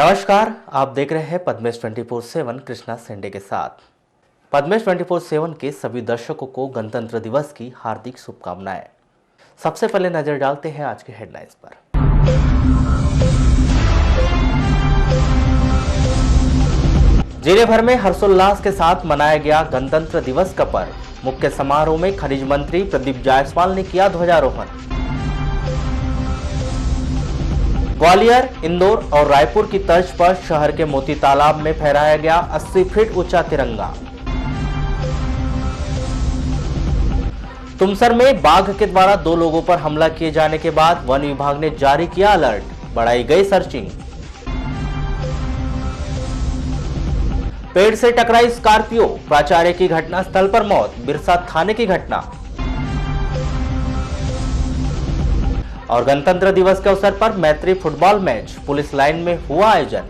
नमस्कार, आप देख रहे हैं पद्मेश 24/7 कृष्णा सेंडे के साथ। पद्मेश 24/7 के सभी दर्शकों को गणतंत्र दिवस की हार्दिक शुभकामनाएं। सबसे पहले नजर डालते हैं आज के हेडलाइंस पर। जिले भर में हर्षोल्लास के साथ मनाया गया गणतंत्र दिवस का पर्व। मुख्य समारोह में खनिज मंत्री प्रदीप जायसवाल ने किया ध्वजारोहण। ग्वालियर, इंदौर और रायपुर की तर्ज पर शहर के मोती तालाब में फहराया गया 80 फीट ऊंचा तिरंगा। तुमसर में बाघ के द्वारा 2 लोगों पर हमला किए जाने के बाद वन विभाग ने जारी किया अलर्ट, बढ़ाई गई सर्चिंग। पेड़ से टकराई स्कॉर्पियो, प्राचार्य की घटनास्थल पर मौत, बिरसा थाने की घटना। और गणतंत्र दिवस के अवसर पर मैत्री फुटबॉल मैच पुलिस लाइन में हुआ आयोजन।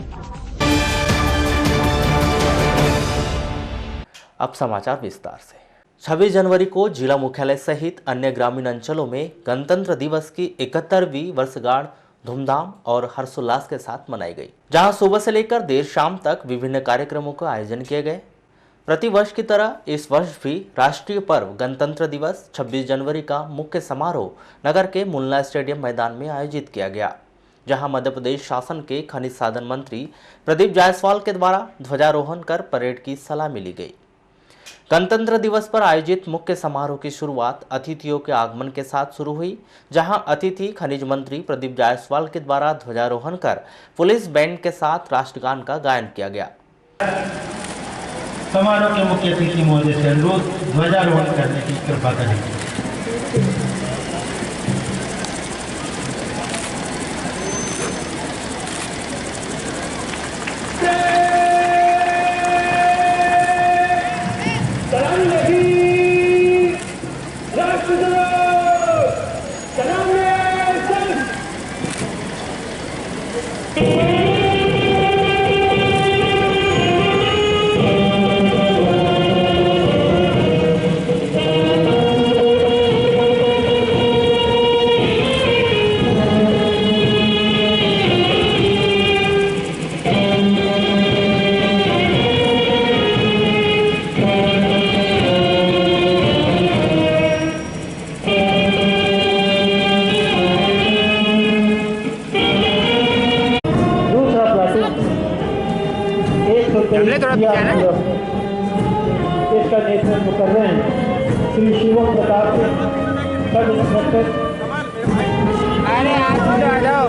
अब समाचार विस्तार से। 26 जनवरी को जिला मुख्यालय सहित अन्य ग्रामीण अंचलों में गणतंत्र दिवस की 71वीं वर्षगांठ धूमधाम और हर्षोल्लास के साथ मनाई गई, जहां सुबह से लेकर देर शाम तक विभिन्न कार्यक्रमों का आयोजन किए गए। प्रतिवर्ष की तरह इस वर्ष भी राष्ट्रीय पर्व गणतंत्र दिवस 26 जनवरी का मुख्य समारोह नगर के मुन्ना स्टेडियम मैदान में आयोजित किया गया, जहां मध्य प्रदेश शासन के खनिज साधन मंत्री प्रदीप जायसवाल के द्वारा ध्वजारोहण कर परेड की सलामी ली गई। गणतंत्र दिवस पर आयोजित मुख्य समारोह की शुरुआत अतिथियों के आगमन के साथ शुरू हुई, जहां अतिथि खनिज मंत्री प्रदीप जायसवाल के द्वारा ध्वजारोहण कर पुलिस बैंड के साथ राष्ट्रगान का गायन किया गया। समारोह के मुख्य अतिथि महोदय से अनुरोध ध्वजारोहण करने की कृपा करेंगे। इसका नेतृत्व कर रहे हैं श्री शिवम प्रताप सब इंस्पेक्टर। अरे आ जाओ।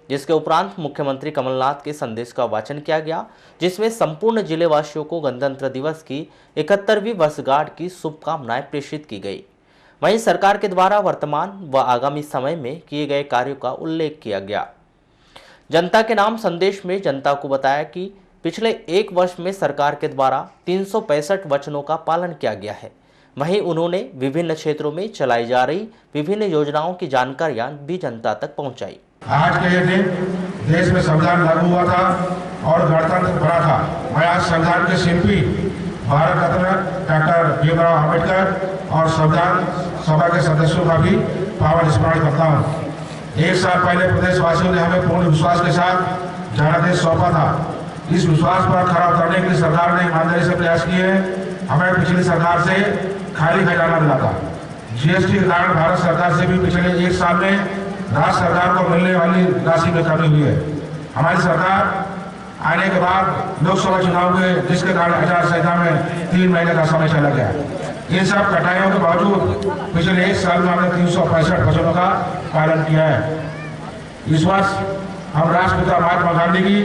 जिसके उपरांत मुख्यमंत्री कमलनाथ के संदेश का वाचन किया गया, जिसमें संपूर्ण जिले वासियों को गणतंत्र दिवस की 71वीं वर्षगांठ की शुभकामनाएं प्रेषित की गई। वहीं सरकार के द्वारा वर्तमान व आगामी समय में किए गए कार्यों का उल्लेख किया गया। जनता के नाम संदेश में जनता को बताया कि पिछले 1 वर्ष में सरकार के द्वारा 365 वचनों का पालन किया गया है। वहीं उन्होंने विभिन्न क्षेत्रों में चलाई जा रही विभिन्न योजनाओं की जानकारियां भी जनता तक पहुंचाई। आज के ये दिन देश में संविधान लागू हुआ था और गणतंत्र बना था। मैं आज संविधान के शिल्पी भारत रत्न डॉक्टर भीमराव अम्बेडकर और संविधान सभा के सदस्यों का भी पावन स्मरण करता हूँ। 1 साल पहले प्रदेशवासियों ने हमें पूर्ण विश्वास के साथ जनादेश सौंपा था। इस विश्वास पर खरा उतरने के लिए सरकार ने ईमानदारी से प्रयास किए। हमें पिछली सरकार से खाली खजाना मिला था। जीएसटी के कारण भारत सरकार से भी पिछले 1 साल में राज्य सरकार को मिलने वाली राशि में कमी हुई है। हमारी सरकार आने के बाद लोकसभा चुनाव हुए, जिसके कारण आचार संहिता में 3 महीने का समय चला गया। इन सब कठिनाइयों के बावजूद पिछले 1 साल में हमने 365 वचनों का पालन किया है। इस वर्ष हम राष्ट्रपिता महात्मा गांधी की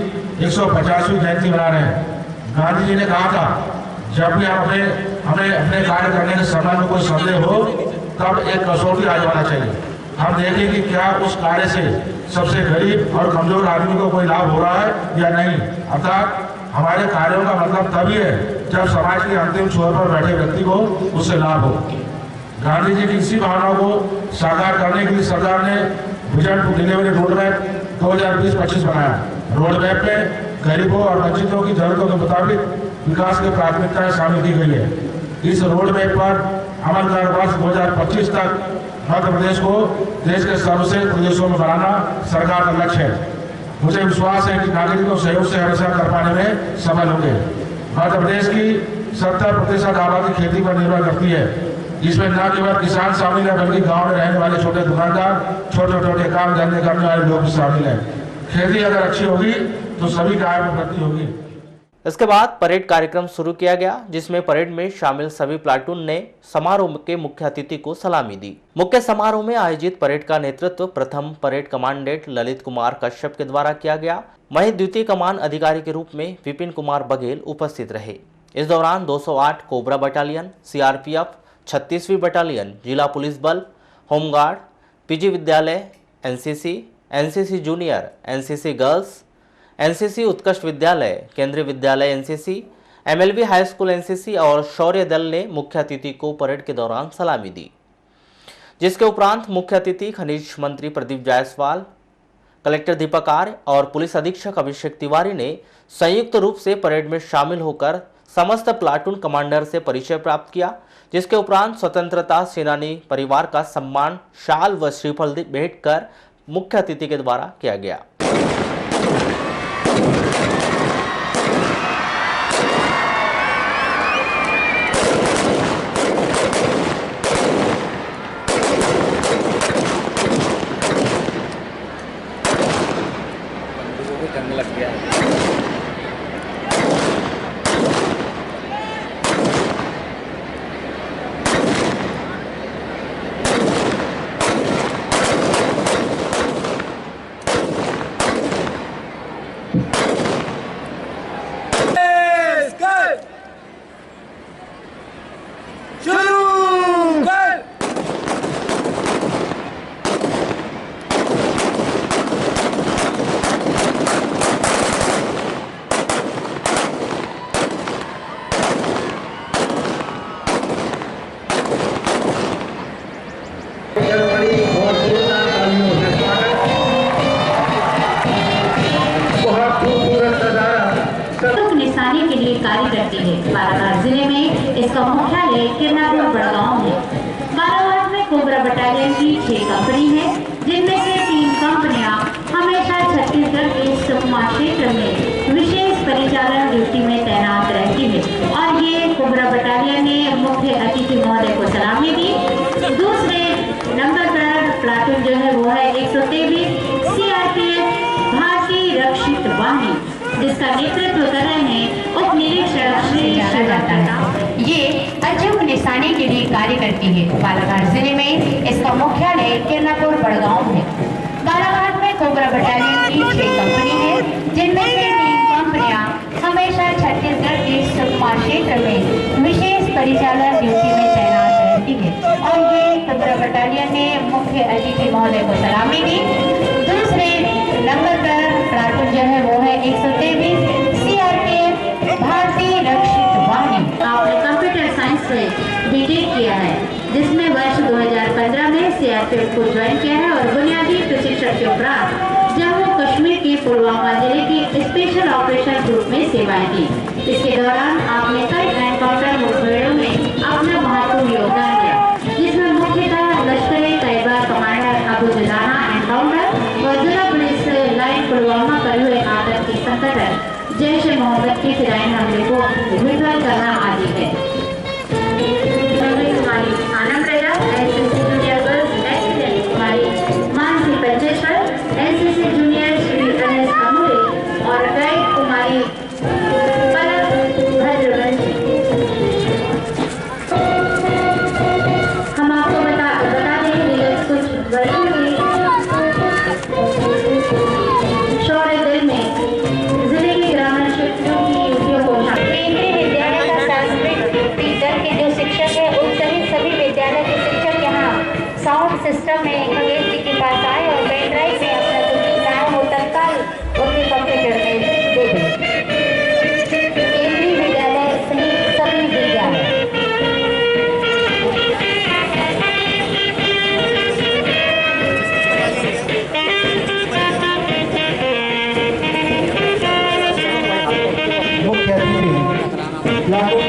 150वीं जयंती मना रहे हैं। गांधी जी ने कहा था, जब भी हमें अपने कार्य करने के समय में कोई संदेह हो, तब एक कसौटी आजमाना चाहिए। हम देखें कि क्या उस कार्य से सबसे गरीब और कमजोर आदमी को कोई लाभ हो रहा है या नहीं। अर्थात हमारे कार्यों का मतलब तभी है जब समाज के अंतिम छोर पर बैठे व्यक्ति को उससे लाभ हो। गांधी जी की इसी भावना को साकार करने के लिए सरकार ने vision to delivery road map 2020-25 बनाया। रोड मैप में गरीबों और वंचितों की जरूरतों के मुताबिक विकास की प्राथमिकताएं शामिल की गई है। इस रोड मैप पर अमल कर वर्ष 2025 तक मध्य प्रदेश को देश के सर्वश्रेष्ठ प्रदेशों में बनाना सरकार का लक्ष्य है। मुझे विश्वास है कि नागरिकों सहयोग से हमेशा कर पाने में सफल होंगे। मध्य प्रदेश की 70% आबादी खेती पर निर्भर करती है। इसमें न केवल किसान शामिल है बल्कि गांव में रहने वाले छोटे दुकानदार, छोटे छोटे काम धंधे करने वाले लोग भी शामिल हैं। खेती अगर अच्छी होगी तो सभी की आय में वृद्धि होगी। इसके बाद परेड कार्यक्रम शुरू किया गया, जिसमें परेड में शामिल सभी प्लाटून ने समारोह के मुख्य अतिथि को सलामी दी। मुख्य समारोह में आयोजित परेड का नेतृत्व प्रथम परेड कमांडेंट ललित कुमार कश्यप के द्वारा किया गया। वहीं द्वितीय कमान अधिकारी के रूप में विपिन कुमार बघेल उपस्थित रहे। इस दौरान 208 कोबरा बटालियन, सीआरपीएफ, 36वीं बटालियन, जिला पुलिस बल, होमगार्ड, पीजी विद्यालय, NCC junior, NCC girls, NCC उत्कृष्ट विद्यालय, केंद्रीय विद्यालय NCC, MLB high school NCC और शौर्य दल ने मुख्य अतिथि को परेड के दौरान सलामी दी। जिसके उपरांत मुख्य अतिथि खनिज मंत्री प्रदीप जायसवाल, कलेक्टर दीपक आर्य और पुलिस अधीक्षक अभिषेक तिवारी ने संयुक्त रूप से परेड में शामिल होकर समस्त प्लाटून कमांडर से परिचय प्राप्त किया। जिसके उपरांत स्वतंत्रता सेनानी परिवार का सम्मान शाल व श्रीफल भेंट कर मुख्य अतिथि के द्वारा किया गया। जंग लग गया है। निशानी के लिए कार्य करती है। बालाघाट जिले में इसका मुख्यालय किरनापुर बड़गांव है। बालाघाट में कोबरा बटालियन की 6 कंपनी है, जिनमें से 3 कंपनियां हमेशा छत्तीसगढ़ के सुकमा क्षेत्र में विशेष परिचालन ड्यूटी में तैनात रहती है। और ये कोबरा बटालियन ने मुख्य अतिथि महोदय को सलामी दी। दूसरे नंबर पर प्लाटून जो है वो है 123 सीआरपीएफ भारतीय रक्षित वाहिनी, जिसका नेतृत्व कर रहे हैं उप निरीक्षक श्री शिवरतन। ये अचूक निशाने के लिए कार्य करती है। बालाघाट जिले में इसका मुख्यालय किरनापुर बड़गांव है। बालाघाट में कोबरा बटालियन की 6 कंपनी है, जिनमें से 3 कंपनियां हमेशा छत्तीसगढ़ के सुकमा क्षेत्र में विशेष परिचालन ड्यूटी में तैनात रहती है। और ये कोबरा बटालियन ने मुख्य अतिथि महोदय को सलामी दी। दूसरे नंबर पर प्लाटून जो है वो है 123 सीआरपीएफ भारतीय रक्षित वाहिनी। आपने कंप्यूटर साइंस से बीटेक किया है, जिसमें वर्ष 2015 में सीआरपीएफ को ज्वाइन किया है और बुनियादी प्रशिक्षण के उपरांत जम्मू कश्मीर के पुलवामा जिले के स्पेशल ऑपरेशन ग्रुप में सेवाएं दी। इसके दौरान आपने कई एनकाउंटर मुठभेड़ों में अपना महत्वपूर्ण योगदान दिया, जिसमें मुख्यतः लश्कर-ए-तैयबा कमांडर अबू जुलाना एनकाउंटर व जिला पुलिस लाइन पुलवामा पर हुए आतंकी संगठन जैश-ए-मोहम्मद के फिराइन हमले को विफल करना आदि है। आनंद रैया, एनसीसी जूनियर गर्ल्स एक्सीलेंट कुमारी मानसी पंचेश्वर, एनसीसी जूनियर श्री अनिस अमूरे और गाइड कुमारी पलक भद्रवंशी। हम आपको बता दें कि कुछ वर्षों की शौर्य दल में जिले के ग्रामीण क्षेत्रों की युवतियों को केंद्रीय विद्यालय का सांस्कृतिक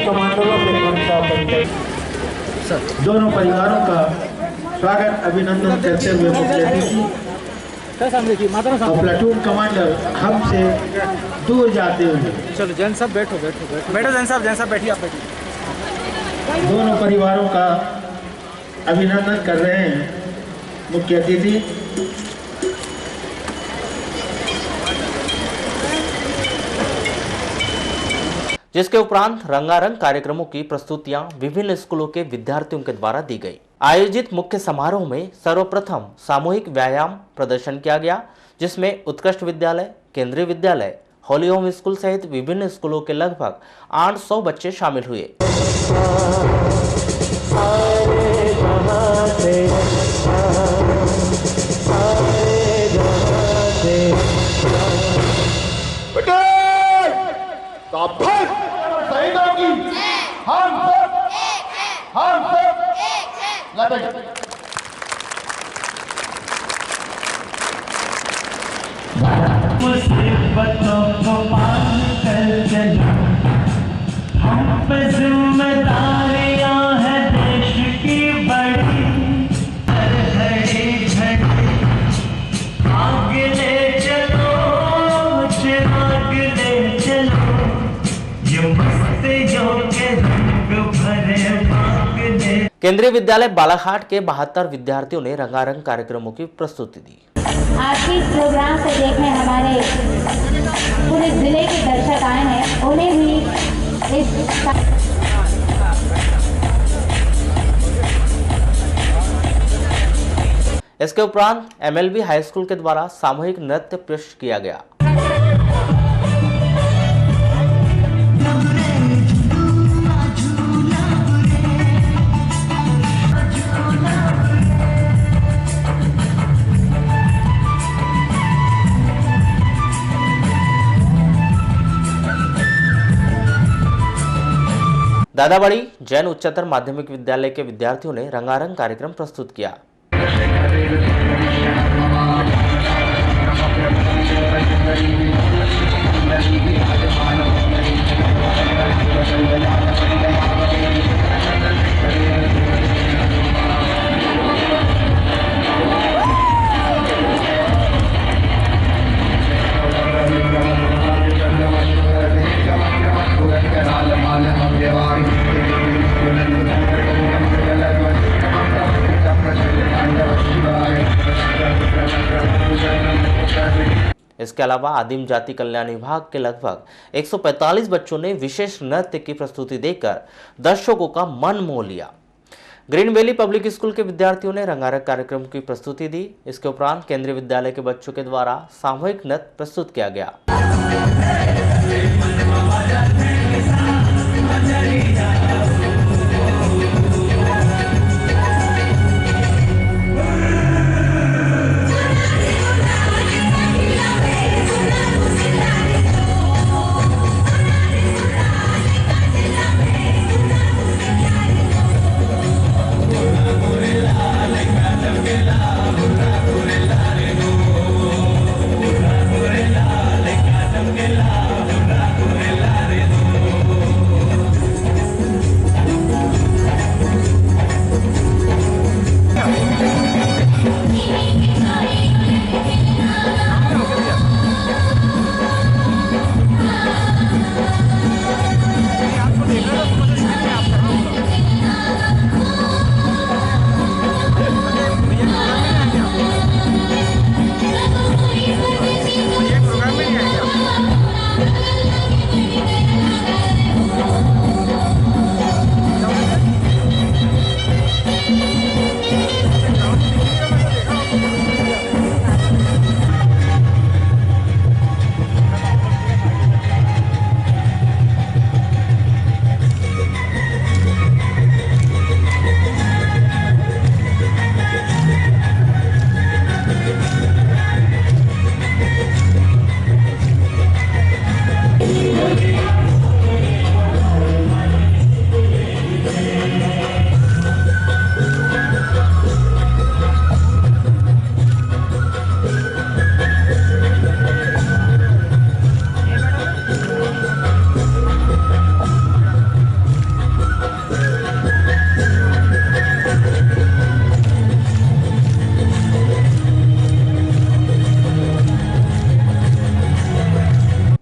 कमांडरों के मनसा पंचायत दोनों परिवारों का स्वागत अभिनंदन करते हुए मुख्य अतिथि और प्लाटून कमांडर हमसे दूर जाते हुए चलो जैन साहब बैठो जैन साहब बैठिए आप बैठिए। दोनों परिवारों का अभिनंदन कर रहे हैं मुख्य अतिथि। जिसके उपरांत रंगारंग कार्यक्रमों की प्रस्तुतियां विभिन्न स्कूलों के विद्यार्थियों के द्वारा दी गई। आयोजित मुख्य समारोह में सर्वप्रथम सामूहिक व्यायाम प्रदर्शन किया गया, जिसमें उत्कृष्ट विद्यालय, केंद्रीय विद्यालय, होली होम स्कूल सहित विभिन्न स्कूलों के लगभग 800 बच्चे शामिल हुए। मुसीबतों को पार कर चलो, हम पे जिम्मेदारियां हैं देश की बड़ी। हर घड़ी घड़ी आगे ले चलो, चिराग ले चलो, ये मस्तियों के रंग भरे भाग ले। केंद्रीय विद्यालय बालाघाट के 72 विद्यार्थियों ने रंगारंग कार्यक्रमों की प्रस्तुति दी। आज के इस प्रोग्राम से देखने हमारे पूरे जिले के दर्शक आए हैं, उन्हें भी इसके उपरांत MLB हाई स्कूल के द्वारा सामूहिक नृत्य पेश किया गया। दादाबाड़ी जैन उच्चतर माध्यमिक विद्यालय के विद्यार्थियों ने रंगारंग कार्यक्रम प्रस्तुत किया। इसके अलावा आदिम जाति कल्याण विभाग के लगभग 145 बच्चों ने विशेष नृत्य की प्रस्तुति देकर दर्शकों का मन मोह लिया। ग्रीन वैली पब्लिक स्कूल के विद्यार्थियों ने रंगारंग कार्यक्रम की प्रस्तुति दी। इसके उपरांत केंद्रीय विद्यालय के बच्चों के द्वारा सामूहिक नृत्य प्रस्तुत किया गया। la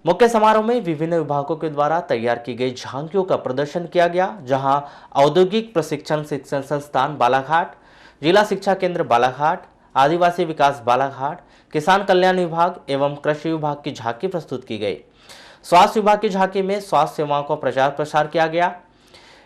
मुख्य समारोह में विभिन्न विभागों के द्वारा तैयार की गई झांकियों का प्रदर्शन किया गया, जहां औद्योगिक प्रशिक्षण शिक्षण संस्थान बालाघाट, जिला शिक्षा केंद्र बालाघाट, आदिवासी विकास बालाघाट, किसान कल्याण विभाग एवं कृषि विभाग की झांकी प्रस्तुत की गई। स्वास्थ्य विभाग की झांकी में स्वास्थ्य सेवाओं का प्रचार प्रसार किया गया।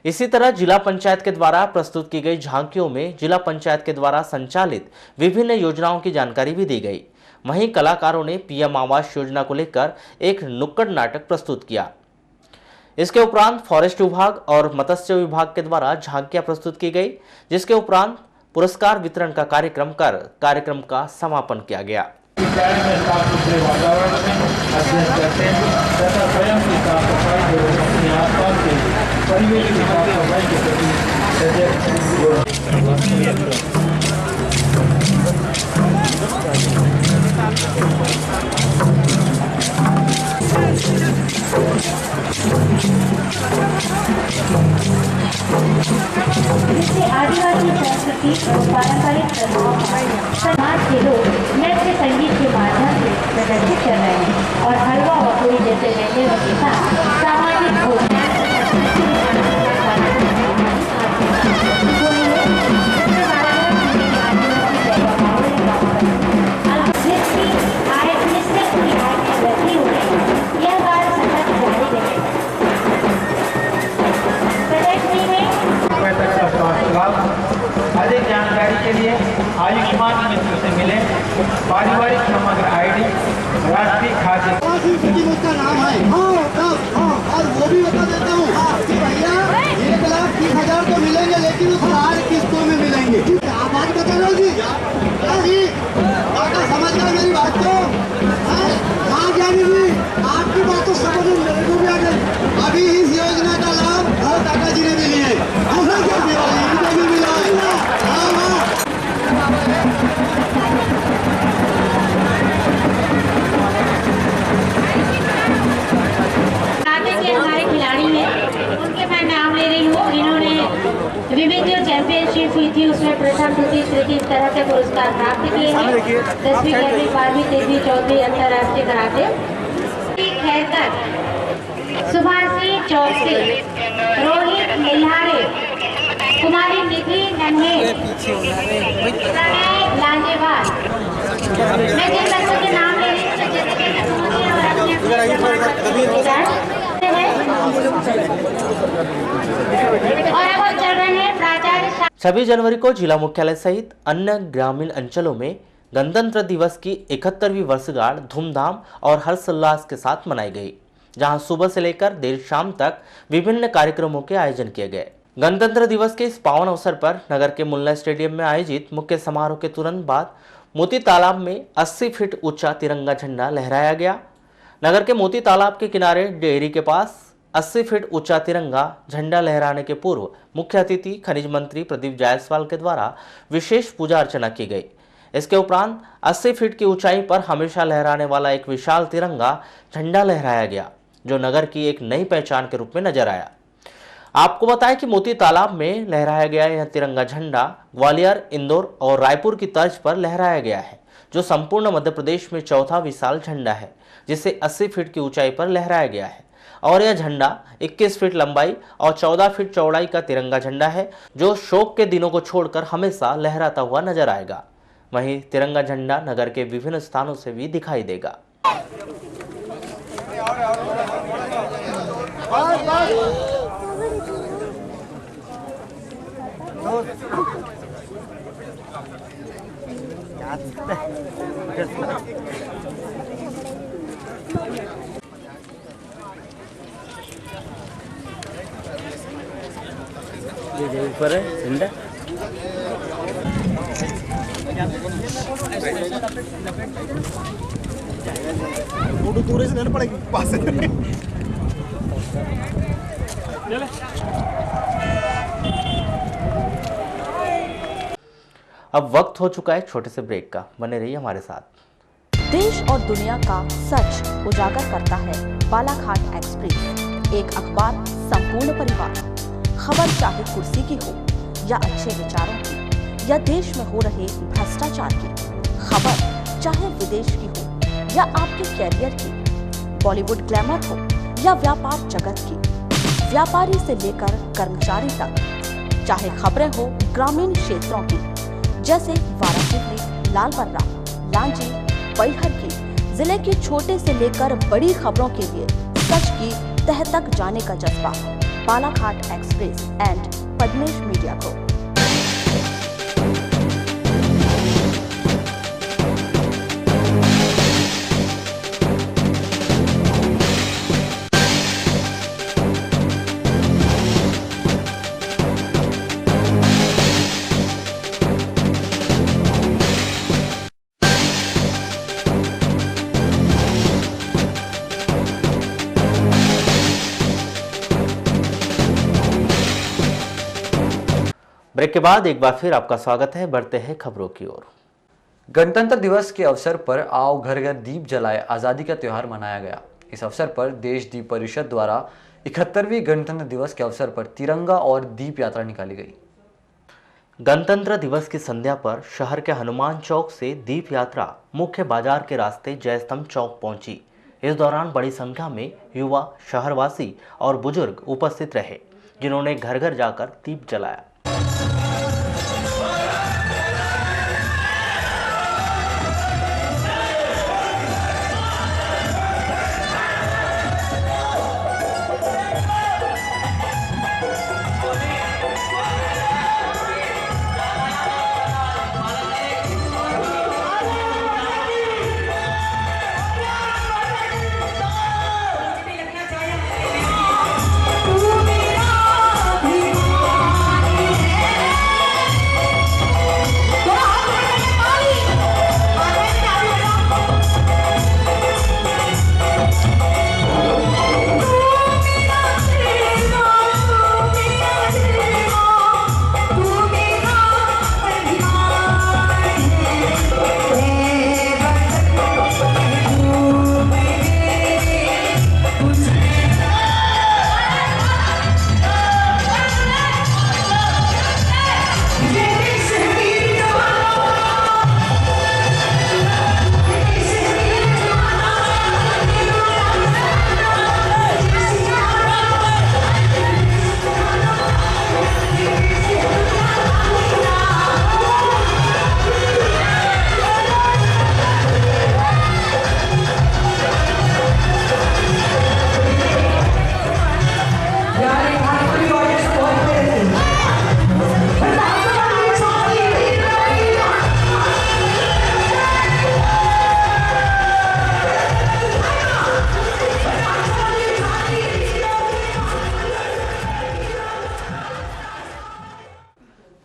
इसी तरह जिला पंचायत के द्वारा प्रस्तुत की गई झांकियों में जिला पंचायत के द्वारा संचालित विभिन्न योजनाओं की जानकारी भी दी गई। वहीं कलाकारों ने पीएम आवास योजना को लेकर एक नुक्कड़ नाटक प्रस्तुत किया। इसके उपरांत फॉरेस्ट विभाग और मत्स्य विभाग के द्वारा झांकियां प्रस्तुत की गई, जिसके उपरांत पुरस्कार वितरण का कार्यक्रम कर कार्यक्रम का समापन किया गया। विद्यालय में साफ सुथरे वातावरण में अध्ययन करते हैं तथा स्वयं की साफ सफाई एवं अपने आसपास के परिवेश की साफ सफाई के प्रति जिससे आदिवासी संस्कृति और पारंपरिक समाज के लोग नृत्य संगीत के माध्यम से प्रदर्शित कर रहे हैं और हलवा व पूरी जैसे व्यंजनों के साथ सामाजिक भोजन अधिक जानकारी के लिए आयुष्मान मित्र से मिले। पारिवारिक समग्र आईडी राष्ट्रीय खाद्य उसका नाम है। और वो भी बता देता हूँ कि भैया 1,30,000 तो मिलेंगे, लेकिन उस 4 किस्तों में मिलेंगे। आप बात बता लो जी, समझ गए मेरी बात को? हाँ ज्ञानी जी, आपकी बात तो समझ मेरे को भी आ गई। अभी इस योजना का लाभ काका जी ने भी लिया है। हमारे खिलाड़ी हैं, उनके मैं नाम ले रही हूँ। इन्होंने विभिन्न जो चैंपियनशिप हुई थी उसमें प्रथम, द्वितीय, तृतीय इस तरह के पुरस्कार प्राप्त किए हैं। 10वीं, 11वीं, 12वीं, 13वीं, 14वीं अंतर्राष्ट्रीय कराटे। खैरकर, सुभाषी चौसे, रोहित मिल्हारे, कुमारी निधि नन्हे, प्रणय लांजेवाल। मैं जिन बच्चों के नाम ले रही हूँ और अब चल रहे हैं प्राचार्य। 26 जनवरी को जिला मुख्यालय सहित अन्य ग्रामीण अंचलों में गणतंत्र दिवस की 71वीं वर्षगांठ धूमधाम और हर्षोल्लास के साथ मनाई गई, जहां सुबह से लेकर देर शाम तक विभिन्न कार्यक्रमों के आयोजन किए गए। गणतंत्र दिवस के इस पावन अवसर पर नगर के मुल्ला स्टेडियम में आयोजित मुख्य समारोह के तुरंत बाद मोती तालाब में 80 फीट ऊंचा तिरंगा झंडा लहराया गया। नगर के मोती तालाब के किनारे डेयरी के पास 80 फीट ऊंचा तिरंगा झंडा लहराने के पूर्व मुख्य अतिथि खनिज मंत्री प्रदीप जायसवाल के द्वारा विशेष पूजा अर्चना की गई। इसके उपरांत 80 फीट की ऊंचाई पर हमेशा लहराने वाला एक विशाल तिरंगा झंडा लहराया गया, जो नगर की एक नई पहचान के रूप में नजर आया। आपको बताएं कि मोती तालाब में लहराया गया यह तिरंगा झंडा ग्वालियर, इंदौर और रायपुर की तर्ज पर लहराया गया है, जो संपूर्ण मध्य प्रदेश में चौथा विशाल झंडा है, जिसे 80 फीट की ऊंचाई पर लहराया गया है। और यह झंडा 21 फीट लंबाई और 14 फीट चौड़ाई का तिरंगा झंडा है, जो शोक के दिनों को छोड़कर हमेशा लहराता हुआ नजर आएगा। वहीं तिरंगा झंडा नगर के विभिन्न स्थानों से भी दिखाई देगा। ये ऊपर है झंडा। फोटो दूर से लेना पड़ेगी, पास से। अब वक्त हो चुका है छोटे से ब्रेक का, बने रहिए हमारे साथ। देश और दुनिया का सच उजागर करता है बालाघाट एक्सप्रेस, एक अखबार संपूर्ण परिवार। खबर चाहे कुर्सी की हो या अच्छे विचारों की, या देश में हो रहे भ्रष्टाचार की, खबर चाहे विदेश की हो या आपके कैरियर की, बॉलीवुड ग्लैमर हो या व्यापार जगत की, व्यापारी से लेकर कर्मचारी तक, चाहे खबरें हो ग्रामीण क्षेत्रों की जैसे वारासिवली, लालबर्रा, लांजी, बैहर की, जिले की छोटे से लेकर बड़ी खबरों के लिए सच की तह तक जाने का जज्बा Balaghat express and Padmesh media को। ब्रेक के बाद एक बार फिर आपका स्वागत है। बढ़ते हैं खबरों की ओर। गणतंत्र दिवस के अवसर पर आओ घर घर दीप जलाए आज़ादी का त्यौहार मनाया गया। इस अवसर पर देश दीप परिषद द्वारा 71वीं गणतंत्र दिवस के अवसर पर तिरंगा और दीप यात्रा निकाली गई। गणतंत्र दिवस की संध्या पर शहर के हनुमान चौक से दीप यात्रा मुख्य बाजार के रास्ते जयस्तंभ चौक पहुंची। इस दौरान बड़ी संख्या में युवा, शहरवासी और बुजुर्ग उपस्थित रहे, जिन्होंने घर घर जाकर दीप जलाया।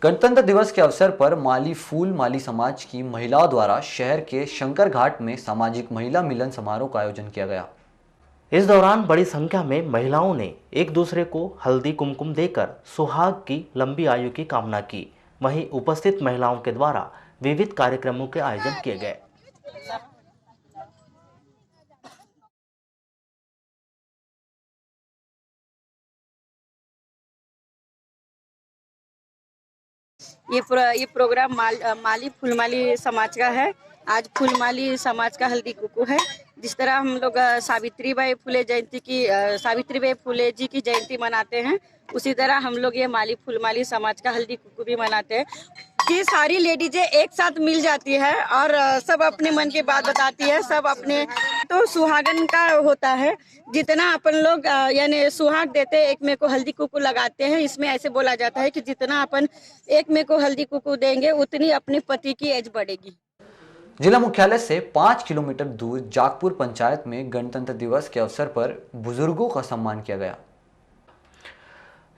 गणतंत्र दिवस के अवसर पर माली फूल माली समाज की महिलाओं द्वारा शहर के शंकर घाट में सामाजिक महिला मिलन समारोह का आयोजन किया गया। इस दौरान बड़ी संख्या में महिलाओं ने एक दूसरे को हल्दी कुमकुम देकर सुहाग की लंबी आयु की कामना की। वहीं उपस्थित महिलाओं के द्वारा विविध कार्यक्रमों के आयोजन किए गए। ये प्रोग्राम माली फूलमाली समाज का है। आज फूलमाली समाज का हल्दी कुकू है। जिस तरह हम लोग सावित्रीबाई फुले जी की जयंती मनाते हैं, उसी तरह हम लोग ये माली फूलमाली समाज का हल्दी कुकू भी मनाते हैं कि सारी लेडीजें एक साथ मिल जाती है और सब अपने मन की बात बताती है। सब अपने तो सुहागन का होता है, जितना अपन लोग यानी सुहाग देते हैं, एक में को हल्दी कुकू लगाते हैं। इसमें ऐसे बोला जाता है कि जितना अपन एक में को हल्दी कुकू देंगे, उतनी अपने पति की एज बढ़ेगी। जिला मुख्यालय से 5 किलोमीटर दूर जागपुर पंचायत में गणतंत्र दिवस के अवसर पर बुजुर्गों का सम्मान किया गया।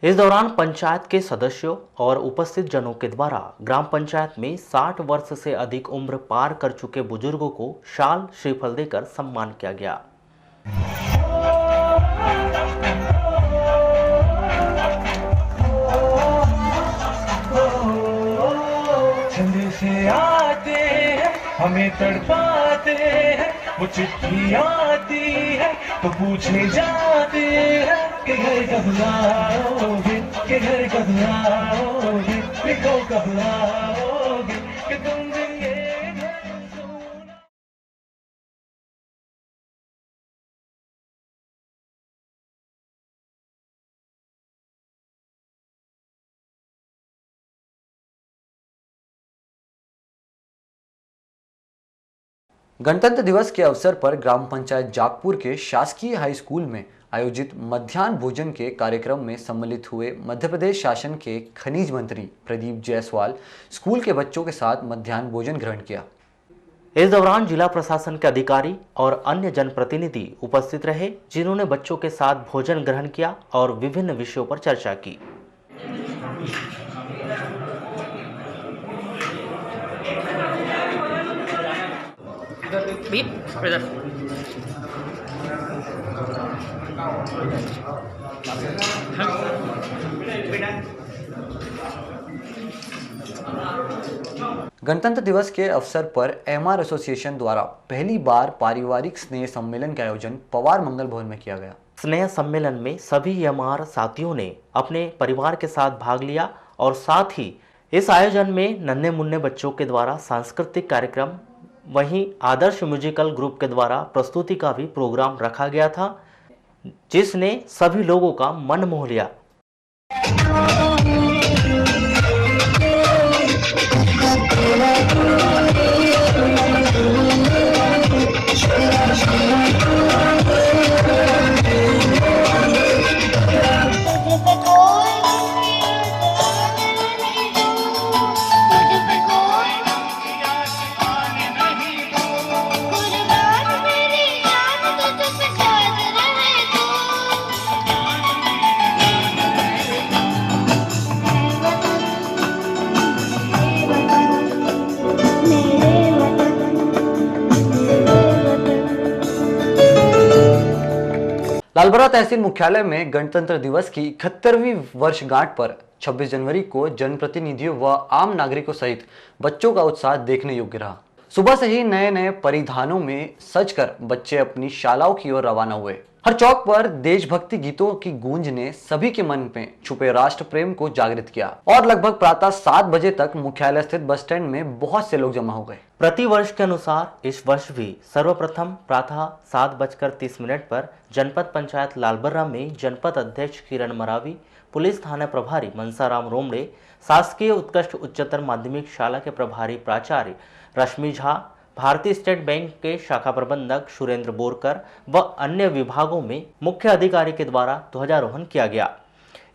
इस दौरान पंचायत के सदस्यों और उपस्थित जनों के द्वारा ग्राम पंचायत में 60 वर्ष से अधिक उम्र पार कर चुके बुजुर्गों को शाल श्रीफल देकर सम्मान किया गया। से आते हैं, हमें तड़पाते हैं, वो चिट्ठी आती है तो पूछने जाते हैं कि घर कब लाओगे, कि घर कब लाओगे, लिखो कब लाओगे, कि तुम गणतंत्र दिवस के अवसर पर ग्राम पंचायत जागपुर के शासकीय हाई स्कूल में आयोजित मध्याह्न भोजन के कार्यक्रम में सम्मिलित हुए मध्य प्रदेश शासन के खनिज मंत्री प्रदीप जायसवाल स्कूल के बच्चों के साथ मध्याह्न भोजन ग्रहण किया। इस दौरान जिला प्रशासन के अधिकारी और अन्य जनप्रतिनिधि उपस्थित रहे, जिन्होंने बच्चों के साथ भोजन ग्रहण किया और विभिन्न विषयों पर चर्चा की। गणतंत्र दिवस के अवसर पर एमआर एसोसिएशन द्वारा पहली बार पारिवारिक स्नेह सम्मेलन का आयोजन पवार मंगल भवन में किया गया। स्नेह सम्मेलन में सभी एमआर साथियों ने अपने परिवार के साथ भाग लिया और साथ ही इस आयोजन में नन्हे मुन्ने बच्चों के द्वारा सांस्कृतिक कार्यक्रम, वहीं आदर्श म्यूजिकल ग्रुप के द्वारा प्रस्तुति का भी प्रोग्राम रखा गया था, जिसने सभी लोगों का मन मोह लिया। लालबरा तहसील मुख्यालय में गणतंत्र दिवस की 71वीं वर्षगांठ पर 26 जनवरी को जनप्रतिनिधियों व आम नागरिकों सहित बच्चों का उत्साह देखने योग्य रहा। सुबह से ही नए नए परिधानों में सजकर बच्चे अपनी शालाओं की ओर रवाना हुए। हर चौक पर देशभक्ति गीतों की गूंज ने सभी के मन में छुपे राष्ट्र प्रेम को जागृत किया और लगभग प्रातः 7 बजे तक मुख्यालय स्थित बस स्टैंड में बहुत से लोग जमा हो गए। प्रति वर्ष के अनुसार इस वर्ष भी सर्वप्रथम प्रातः 7:30 पर जनपद पंचायत लालबर्रा में जनपद अध्यक्ष किरण मरावी, पुलिस थाना प्रभारी मनसाराम रोमड़े, शासकीय उत्कृष्ट उच्चतर माध्यमिक शाला के प्रभारी प्राचार्य रश्मि झा, भारतीय स्टेट बैंक के शाखा प्रबंधक सुरेंद्र बोरकर व अन्य विभागों में मुख्य अधिकारी के द्वारा ध्वजारोहण किया गया।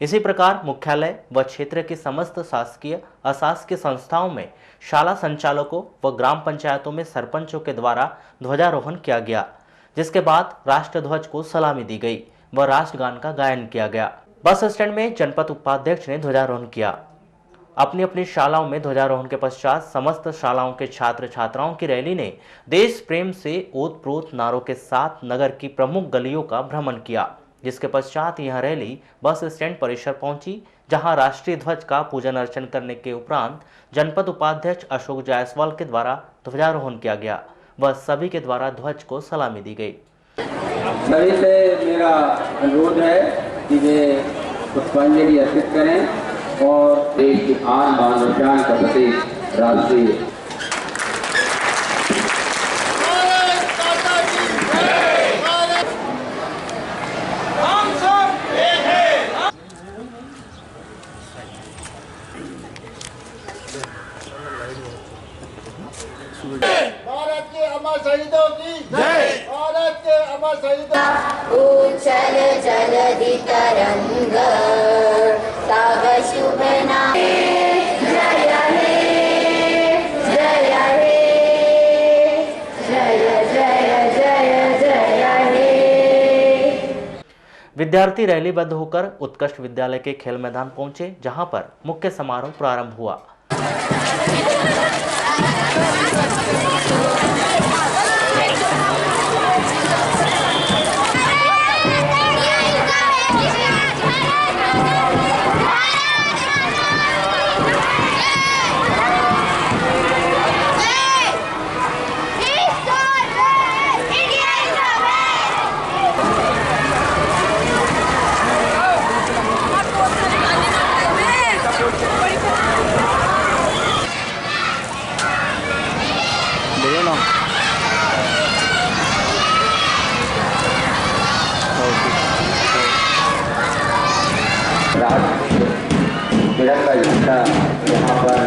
इसी प्रकार मुख्यालय व क्षेत्र की समस्त शासकीय अशासकीय संस्थाओं में शाला संचालकों व ग्राम पंचायतों में सरपंचों के द्वारा ध्वजारोहण किया गया, जिसके बाद राष्ट्र ध्वज को सलामी दी गई व राष्ट्रगान का गायन किया गया। बस स्टैंड में जनपद उपाध्यक्ष ने ध्वजारोहण किया। अपनी अपनी शालाओं में ध्वजारोहण के पश्चात समस्त शालाओं के छात्र छात्राओं की रैली ने देश प्रेम से ओतप्रोत नारों के साथ नगर की प्रमुख गलियों का भ्रमण किया, जिसके पश्चात यह रैली बस स्टैंड परिसर पहुंची, जहां राष्ट्रीय ध्वज का पूजन अर्चन करने के उपरांत जनपद उपाध्यक्ष अशोक जायसवाल के द्वारा ध्वजारोहण किया गया व सभी के द्वारा ध्वज को सलामी दी गई। सभी से मेरा अनुरोध है कि वे पुष्पांजलि अर्पित करें और देश की आन बान और शान का प्रतीक राष्ट्रीय भारत के अमर शहीदों की जय, भारत के अमर शहीदों। उछल जलधि तरंग तव शुभ नाम, जय हे जय हे जय जय जय जय हे। विद्यार्थी रैलीबद्ध होकर उत्कृष्ट विद्यालय के खेल मैदान पहुंचे, जहां पर मुख्य समारोह प्रारंभ हुआ। तिरंगा झंडा यहाँ पर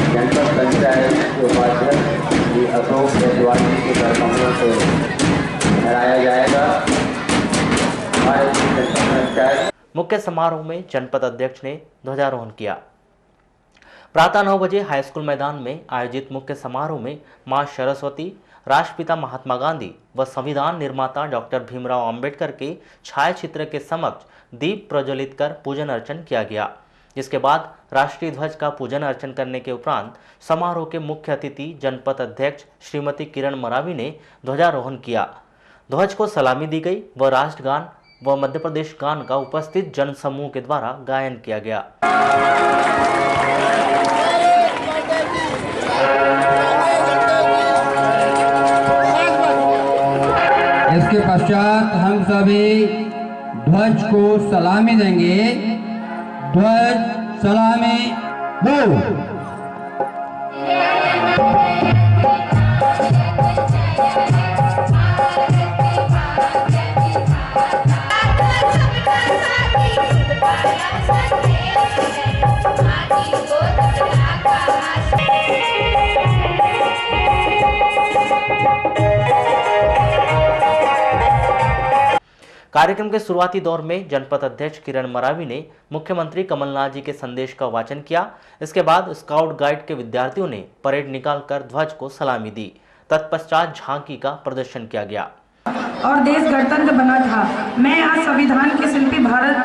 जनपद पंचायत के उपाध्यक्ष श्री अशोक जायसवाल जी के कर कमलों से लहराया जाएगा। हमारे पंचायत मुख्य समारोह में जनपद अध्यक्ष ने ध्वजारोहण किया। प्रातः 9 बजे हाईस्कूल मैदान में आयोजित मुख्य समारोह में मां सरस्वती, राष्ट्रपिता महात्मा गांधी व संविधान निर्माता डॉक्टर भीमराव अंबेडकर के छायाचित्र के समक्ष दीप प्रज्वलित कर पूजन अर्चन किया गया। जिसके बाद राष्ट्रीय ध्वज का पूजन अर्चन करने के उपरांत समारोह के मुख्य अतिथि जनपद अध्यक्ष श्रीमती किरण मरावी ने ध्वजारोहण किया। ध्वज को सलामी दी गई व राष्ट्रगान व मध्य प्रदेश गान का उपस्थित जन समूह के द्वारा गायन किया गया। इसके पश्चात हम सभी ध्वज को सलामी देंगे। ध्वज सलामी दो। कार्यक्रम के शुरुआती दौर में जनपद अध्यक्ष किरण मरावी ने मुख्यमंत्री कमलनाथ जी के संदेश का वाचन किया। इसके बाद स्काउट गाइड के विद्यार्थियों ने परेड निकालकर ध्वज को सलामी दी। तत्पश्चात झांकी का प्रदर्शन किया गया। और देश गणतंत्र बना था। मैं आज संविधान के शिल्पी भारत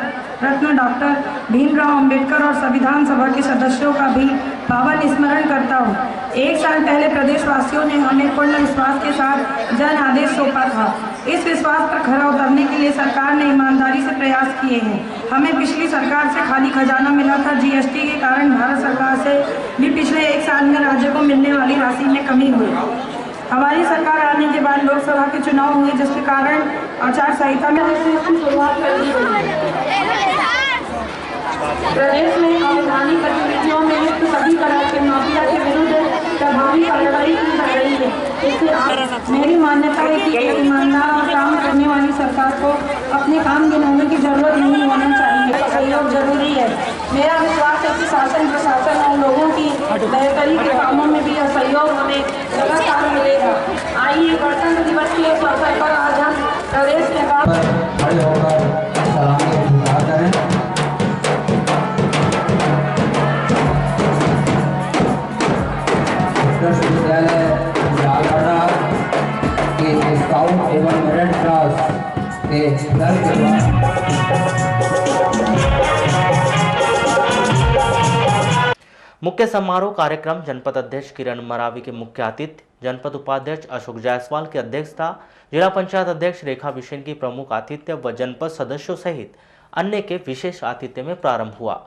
रत्न डॉक्टर भीमराव अंबेडकर और संविधान सभा के सदस्यों का भी पावन स्मरण करता हूँ। 1 साल पहले प्रदेशवासियों ने हमें पूर्ण विश्वास के साथ जन आदेश सौंपा था। इस विश्वास पर खरा उतरने के लिए सरकार ने ईमानदारी से प्रयास किए हैं। हमें पिछली सरकार से खाली खजाना मिला था। जीएसटी के कारण भारत सरकार से भी पिछले 1 साल में राज्य को मिलने वाली राशि में कमी हुई। हमारी सरकार आने के बाद लोकसभा के चुनाव हुए, जिसके कारण आचार संहिता में शुरुआत कर दी गई। प्रदेश में अवैधानिक गतिविधियों में लिप्त सभी तरह के माफिया के विरुद्ध प्रभावी कार्रवाई की जा रही है। इससे मेरी मान्यता है कि एक ईमानदार और काम करने वाली सरकार को अपने काम गिनाने की जरूरत नहीं होना चाहिए। सहयोग जरूरी है। मेरा विश्वास है कि शासन प्रशासन और लोगों की बेहतरी के कामों में भी यह सहयोग हमें लगातार मिलेगा। आइए गणतंत्र दिवस के इस अवसर पर आज हम प्रदेश के खड़े होकर सलामी स्वीकार करें। विश्वविद्यालय झालवाड़ा के स्काउट एवं रेड क्रॉस के दल के मुख्य समारोह कार्यक्रम जनपद अध्यक्ष किरण मरावी के मुख्य अतिथि, जनपद उपाध्यक्ष अशोक जायसवाल की अध्यक्षता, जिला पंचायत अध्यक्ष रेखा बिसेन की प्रमुख आतिथ्य व जनपद सदस्यों सहित अन्य के विशेष आतिथ्य में प्रारंभ हुआ।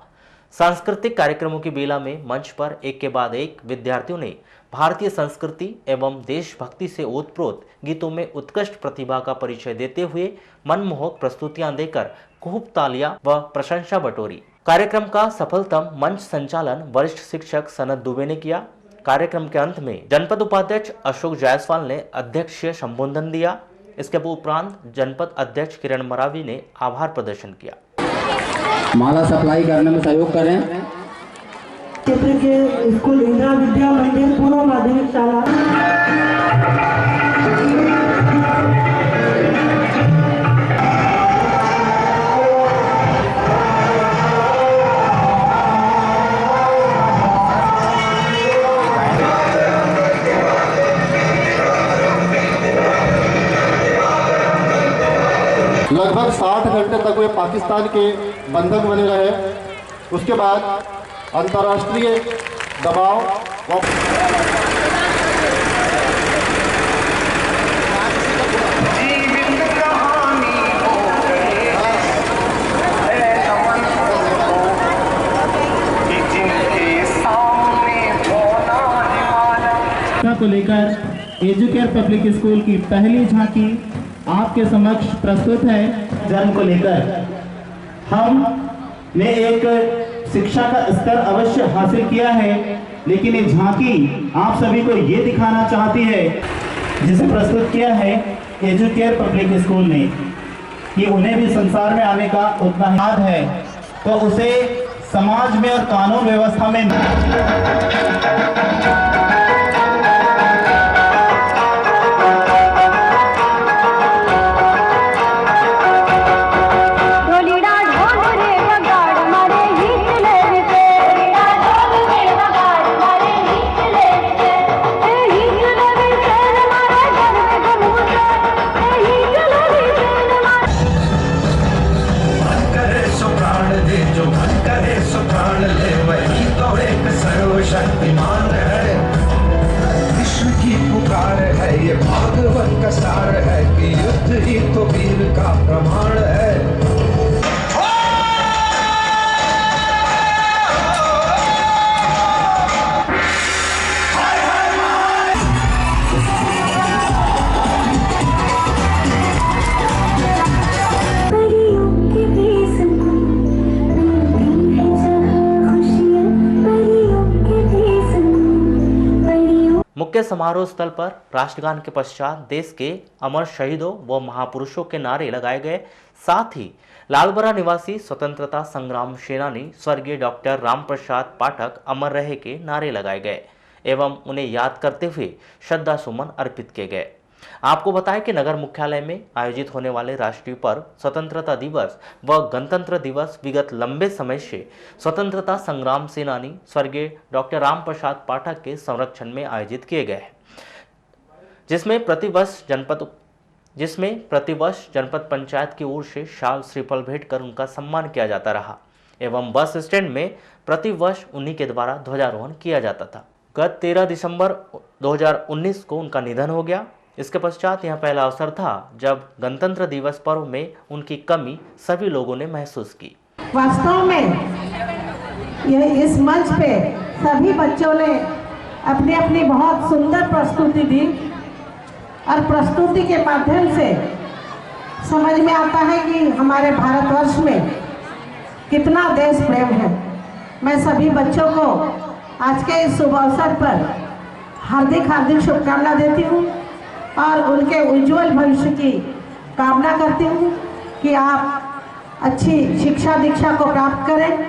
सांस्कृतिक कार्यक्रमों की बेला में मंच पर एक के बाद एक विद्यार्थियों ने भारतीय संस्कृति एवं देशभक्ति से ओतप्रोत गीतों में उत्कृष्ट प्रतिभा का परिचय देते हुए मनमोहक प्रस्तुतियां देकर खूब तालियां व प्रशंसा बटोरी। कार्यक्रम का सफलतम मंच संचालन वरिष्ठ शिक्षक सनत दुबे ने किया। कार्यक्रम के अंत में जनपद उपाध्यक्ष अशोक जायसवाल ने अध्यक्षीय संबोधन दिया। इसके उपरांत जनपद अध्यक्ष किरण मरावी ने आभार प्रदर्शन किया। माला सप्लाई करने में सहयोग करें। क्षेत्र के स्कूल इंदिरा विद्या मंदिर पूर्व माध्यमिक शाला लगभग 60 घंटे तक वे पाकिस्तान के बंधक बने रहे। उसके बाद अंतर्राष्ट्रीय दबाव को लेकर एजुकेयर पब्लिक स्कूल की पहली झांकी आपके समक्ष प्रस्तुत है। जन्म को लेकर हमने एक शिक्षा का स्तर अवश्य हासिल किया है, लेकिन ये झांकी आप सभी को ये दिखाना चाहती है, जिसे प्रस्तुत किया है एजुकेयर पब्लिक स्कूल ने, कि उन्हें भी संसार में आने का उतना याद है, तो उसे समाज में और कानून व्यवस्था में का सार है कि युद्ध ही तो वीर का प्रमाण है। मुख्य समारोह स्थल पर राष्ट्रगान के पश्चात देश के अमर शहीदों व महापुरुषों के नारे लगाए गए। साथ ही लालबरा निवासी स्वतंत्रता संग्राम सेनानी स्वर्गीय डॉक्टर रामप्रसाद पाठक अमर रहे के नारे लगाए गए एवं उन्हें याद करते हुए श्रद्धा सुमन अर्पित किए गए। आपको बताएं कि नगर मुख्यालय में आयोजित होने वाले राष्ट्रीय पर्व स्वतंत्रता दिवस व गणतंत्र दिवस विगत लंबे समय से स्वतंत्रता संग्राम सेनानी स्वर्गीय डॉक्टर रामप्रसाद पाठक के संरक्षण में आयोजित किए गए हैं, जिसमें प्रतिवर्ष जनपद पंचायत की ओर से शाल श्रीफल भेंट कर उनका सम्मान किया जाता रहा एवं बस स्टैंड में प्रतिवर्ष उन्हीं के द्वारा ध्वजारोहण किया जाता था। गत 13 दिसंबर 2019 को उनका निधन हो गया। इसके पश्चात यह पहला अवसर था जब गणतंत्र दिवस पर्व में उनकी कमी सभी लोगों ने महसूस की। वास्तव में यह इस मंच पे सभी बच्चों ने अपनी अपनी बहुत सुंदर प्रस्तुति दी और प्रस्तुति के माध्यम से समझ में आता है कि हमारे भारतवर्ष में कितना देश प्रेम है। मैं सभी बच्चों को आज के इस शुभ अवसर पर हार्दिक शुभकामना देती हूँ और उनके उज्जवल भविष्य की कामना करती हूँ कि आप अच्छी शिक्षा दीक्षा को प्राप्त करें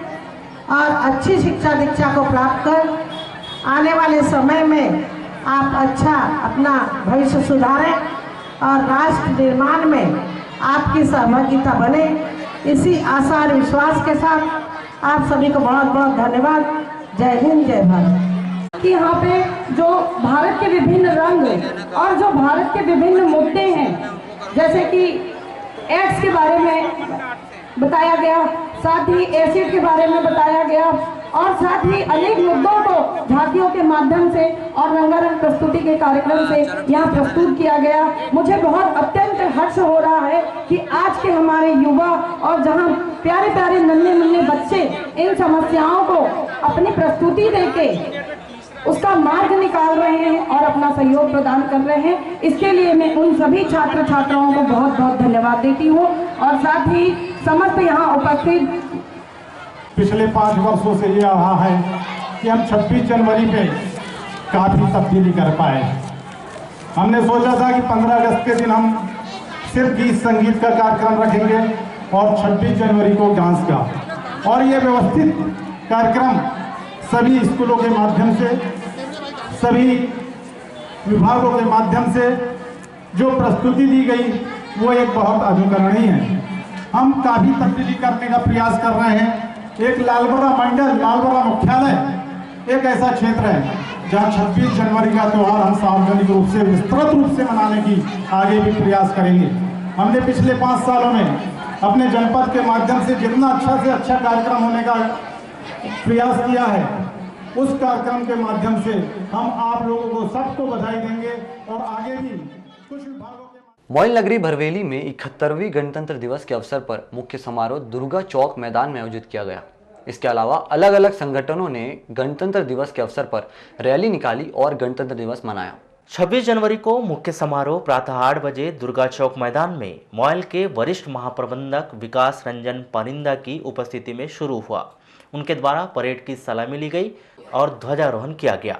और अच्छी शिक्षा दीक्षा को प्राप्त कर आने वाले समय में आप अच्छा अपना भविष्य सुधारें और राष्ट्र निर्माण में आपकी सहभागिता बने। इसी आशा और विश्वास के साथ आप सभी को बहुत बहुत धन्यवाद। जय हिंद, जय भारत। कि यहाँ पे जो भारत के विभिन्न रंग और जो भारत के विभिन्न मुद्दे हैं, जैसे कि एड्स के बारे में बताया गया, साथ ही एसिड के बारे में बताया गया और साथ ही अनेक मुद्दों को झांकियों के माध्यम से और रंगारंग प्रस्तुति के कार्यक्रम से यहाँ प्रस्तुत किया गया। मुझे बहुत अत्यंत हर्ष हो रहा है कि आज के हमारे युवा और जहाँ प्यारे प्यारे नन्हे मुन्ने बच्चे इन समस्याओं को अपनी प्रस्तुति देके उसका मार्ग निकाल रहे हैं और अपना सहयोग प्रदान कर रहे हैं। इसके लिए मैं उन सभी छात्र छात्राओं को बहुत बहुत धन्यवाद देती हूँ और साथ ही समस्त यहाँ उपस्थित पिछले 5 वर्षों से ये रहा है कि हम 26 जनवरी पे काफ़ी तब्दीली कर पाए। हमने सोचा था कि 15 अगस्त के दिन हम सिर्फ गीत संगीत का कार्यक्रम रखेंगे और 26 जनवरी को डांस का, और ये व्यवस्थित कार्यक्रम सभी स्कूलों के माध्यम से, सभी विभागों के माध्यम से जो प्रस्तुति दी गई वो एक बहुत अनुकरणीय है। हम काफ़ी तब्दीली करने का प्रयास कर रहे हैं। एक लालबरा मंडल, लालबरा मुख्यालय एक ऐसा क्षेत्र है जहाँ 26 जनवरी का त्यौहार हम सार्वजनिक रूप से विस्तृत रूप से मनाने की आगे भी प्रयास करेंगे। हमने पिछले 5 सालों में अपने जनपद के माध्यम से जितना अच्छा से अच्छा कार्यक्रम होने का प्रयास किया है, उस कार्यक्रम के माध्यम से हम आप लोगों को सबको बधाई देंगे और आगे भी कुछ विभागों के मोइल नगरी भरवेली में 71वीं गणतंत्र दिवस के अवसर पर मुख्य समारोह दुर्गा चौक मैदान में आयोजित किया गया। इसके अलावा अलग अलग संगठनों ने गणतंत्र दिवस के अवसर पर रैली निकाली और गणतंत्र दिवस मनाया। 26 जनवरी को मुख्य समारोह प्रातः 8 बजे दुर्गा चौक मैदान में मोइल के वरिष्ठ महाप्रबंधक विकास रंजन परिंदा की उपस्थिति में शुरू हुआ। उनके द्वारा परेड की सलामी ली गई और ध्वजारोहण किया गया।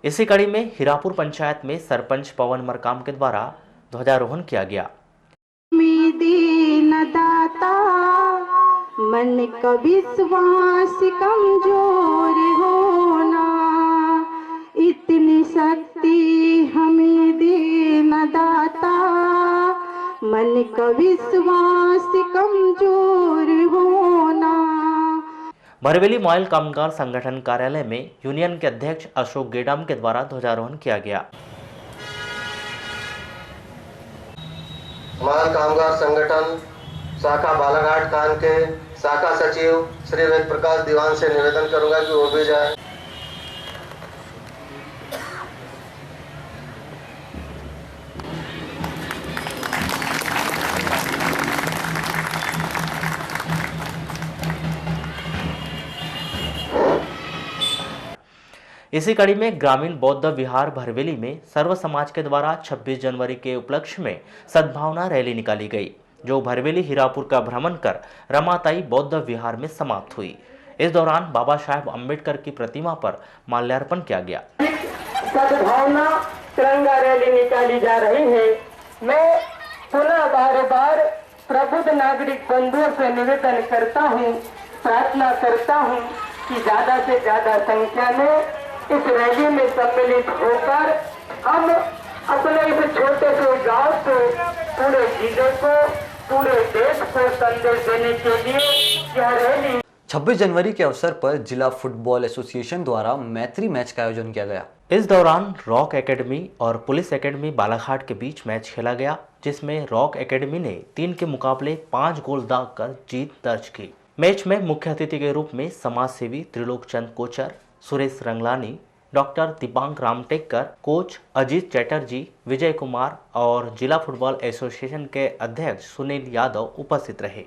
इसी कड़ी में हीरापुर पंचायत में सरपंच पवन मरकाम के द्वारा ध्वजारोहण किया गया। दीन दाता मन का विश्वास कमजोर होना, इतनी शक्ति हमें दीन दाता मन का विश्वास कमजोर होना। भरवेली मॉयल कामगार संगठन कार्यालय में यूनियन के अध्यक्ष अशोक गेडाम के द्वारा ध्वजारोहण किया गया। मॉयल कामगार संगठन शाखा बालाघाट कान के शाखा सचिव श्री वेद प्रकाश दीवान से निवेदन करूंगा कि वो भी जाए। इसी कड़ी में ग्रामीण बौद्ध विहार भरवेली में सर्व समाज के द्वारा 26 जनवरी के उपलक्ष्य में सद्भावना रैली निकाली गई, जो भरवेली हीरापुर का भ्रमण कर रमाताई बौद्ध विहार में समाप्त हुई। इस दौरान बाबा साहेब अम्बेडकर की प्रतिमा पर माल्यार्पण किया गया। सद्भावना तिरंगा रैली निकाली जा रही है। मैं पुनः बार बार प्रबुद्ध नागरिक बंधुओं से निवेदन करता हूँ, प्रार्थना करता हूँ कि ज्यादा से ज्यादा संख्या में इस रैली में सम्मिलित होकर हम अपने इस छोटे से गांव को, पूरे जिले को, पूरे देश को संदेश देने के लिए यह रैली 26 जनवरी के अवसर पर जिला फुटबॉल एसोसिएशन द्वारा मैत्री मैच का आयोजन किया गया। इस दौरान रॉक एकेडमी और पुलिस एकेडमी बालाघाट के बीच मैच खेला गया, जिसमें रॉक एकेडमी ने 3 के मुकाबले 5 गोल दागकर जीत दर्ज की। मैच में मुख्य अतिथि के रूप में समाज सेवी त्रिलोक चंद कोचर, सुरेश रंगलानी, डॉक्टर दीपांक रामटेकर, कोच अजीत चैटर्जी, विजय कुमार और जिला फुटबॉल एसोसिएशन के अध्यक्ष सुनील यादव उपस्थित रहे।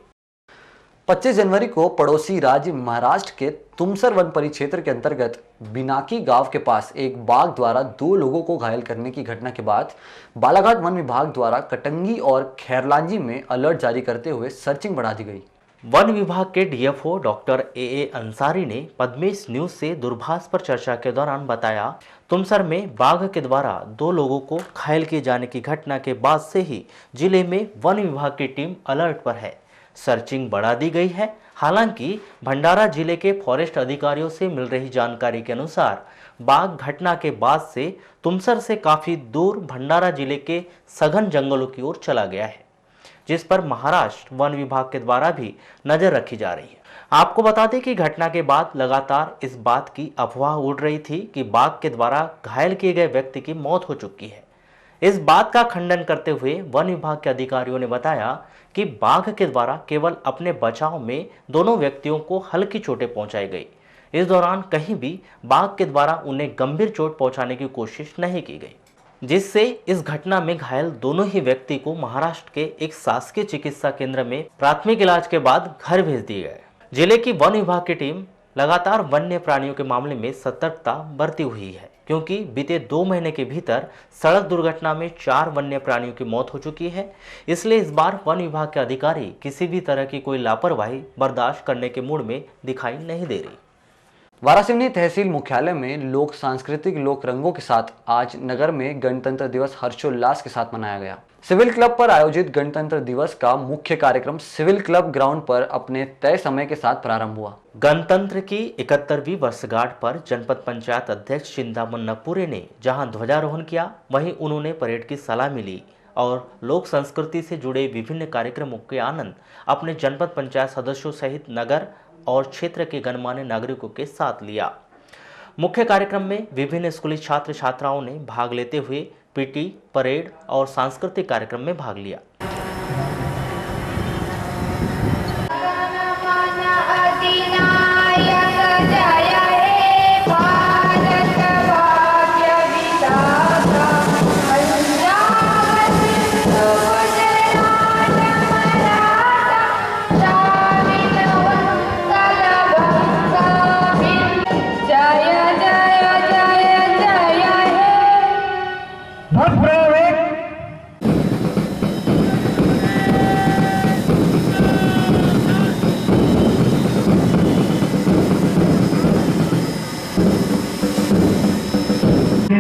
25 जनवरी को पड़ोसी राज्य महाराष्ट्र के तुमसर वन परिक्षेत्र के अंतर्गत बिनाकी गांव के पास एक बाघ द्वारा 2 लोगों को घायल करने की घटना के बाद बालाघाट वन विभाग द्वारा कटंगी और खैरलांजी में अलर्ट जारी करते हुए सर्चिंग बढ़ा दी गई। वन विभाग के डीएफओ डॉक्टर ए अंसारी ने पद्मेश न्यूज से दूरभाष पर चर्चा के दौरान बताया, तुमसर में बाघ के द्वारा 2 लोगों को घायल किए जाने की घटना के बाद से ही जिले में वन विभाग की टीम अलर्ट पर है। सर्चिंग बढ़ा दी गई है। हालांकि भंडारा जिले के फॉरेस्ट अधिकारियों से मिल रही जानकारी के अनुसार बाघ घटना के बाद से तुमसर से काफी दूर भंडारा जिले के सघन जंगलों की ओर चला गया है, जिस पर महाराष्ट्र वन विभाग के द्वारा भी नजर रखी जा रही है। आपको बता दें कि घटना के बाद लगातार इस बात की अफवाह उड़ रही थी कि बाघ के द्वारा घायल किए गए व्यक्ति की मौत हो चुकी है। इस बात का खंडन करते हुए वन विभाग के अधिकारियों ने बताया कि बाघ के द्वारा केवल अपने बचाव में दोनों व्यक्तियों को हल्की चोटें पहुंचाई गई। इस दौरान कहीं भी बाघ के द्वारा उन्हें गंभीर चोट पहुंचाने की कोशिश नहीं की गई, जिससे इस घटना में घायल दोनों ही व्यक्ति को महाराष्ट्र के एक शासकीय चिकित्सा केंद्र में प्राथमिक इलाज के बाद घर भेज दिए गए। जिले की वन विभाग की टीम लगातार वन्य प्राणियों के मामले में सतर्कता बरती हुई है, क्योंकि बीते 2 महीने के भीतर सड़क दुर्घटना में 4 वन्य प्राणियों की मौत हो चुकी है। इसलिए इस बार वन विभाग के अधिकारी किसी भी तरह की कोई लापरवाही बर्दाश्त करने के मूड में दिखाई नहीं दे रही। वारासिवनी तहसील मुख्यालय में लोक सांस्कृतिक लोक रंगों के साथ आज नगर में गणतंत्र दिवस हर्षोल्लास के साथ मनाया गया। सिविल क्लब पर आयोजित गणतंत्र दिवस का मुख्य कार्यक्रम सिविल क्लब ग्राउंड पर अपने तय समय के साथ प्रारंभ हुआ। गणतंत्र की 71वीं वर्षगांठ पर जनपद पंचायत अध्यक्ष चिंतामन नकपुरे ने जहां ध्वजारोहण किया, वहीं उन्होंने परेड की सलामी ली और लोक संस्कृति से जुड़े विभिन्न कार्यक्रमों के आनंद अपने जनपद पंचायत सदस्यों सहित नगर और क्षेत्र के गणमान्य नागरिकों के साथ लिया। मुख्य कार्यक्रम में विभिन्न स्कूली छात्र छात्राओं ने भाग लेते हुए पीटी, परेड और सांस्कृतिक कार्यक्रम में भाग लिया।